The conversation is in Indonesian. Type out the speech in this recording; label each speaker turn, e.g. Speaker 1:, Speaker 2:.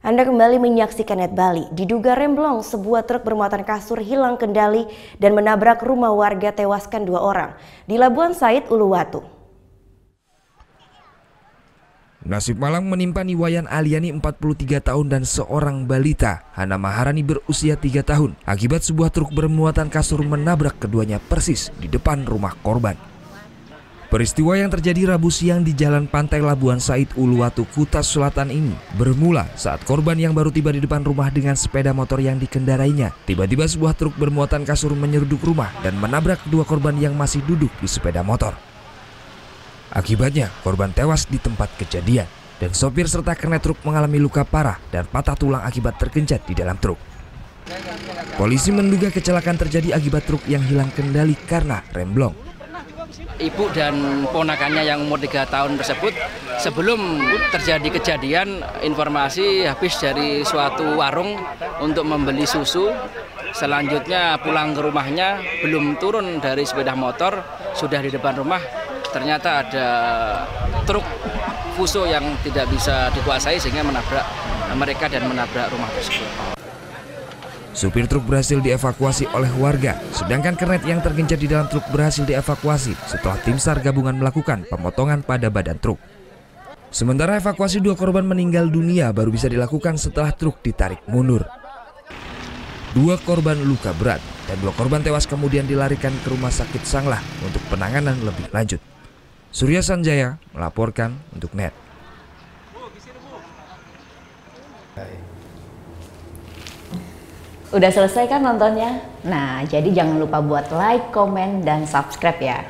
Speaker 1: Anda kembali menyaksikan Net Bali. Diduga remblong, sebuah truk bermuatan kasur hilang kendali dan menabrak rumah warga, tewaskan 2 orang di Labuan Said, Uluwatu.
Speaker 2: Nasib malang menimpa Niwayan Aliani 43 tahun dan seorang balita, Hana Maharani berusia 3 tahun, akibat sebuah truk bermuatan kasur menabrak keduanya persis di depan rumah korban. Peristiwa yang terjadi Rabu siang di Jalan Pantai Labuan Said, Uluwatu, Kuta Selatan ini bermula saat korban yang baru tiba di depan rumah dengan sepeda motor yang dikendarainya. Tiba-tiba sebuah truk bermuatan kasur menyeruduk rumah dan menabrak kedua korban yang masih duduk di sepeda motor. Akibatnya korban tewas di tempat kejadian dan sopir serta kernet truk mengalami luka parah dan patah tulang akibat tergencat di dalam truk. Polisi menduga kecelakaan terjadi akibat truk yang hilang kendali karena remblong.
Speaker 3: Ibu dan ponakannya yang umur 3 tahun tersebut sebelum terjadi kejadian informasi habis dari suatu warung untuk membeli susu. Selanjutnya pulang ke rumahnya, belum turun dari sepeda motor, sudah di depan rumah ternyata ada truk fuso yang tidak bisa dikuasai sehingga menabrak mereka dan menabrak rumah tersebut.
Speaker 2: Supir truk berhasil dievakuasi oleh warga, sedangkan kernet yang tergencat di dalam truk berhasil dievakuasi setelah tim SAR gabungan melakukan pemotongan pada badan truk. Sementara evakuasi 2 korban meninggal dunia baru bisa dilakukan setelah truk ditarik mundur. 2 korban luka berat dan 2 korban tewas kemudian dilarikan ke Rumah Sakit Sanglah untuk penanganan lebih lanjut. Surya Sanjaya melaporkan untuk NET.
Speaker 4: Udah selesai kan nontonnya? Nah, jadi jangan lupa buat like, komen, dan subscribe ya.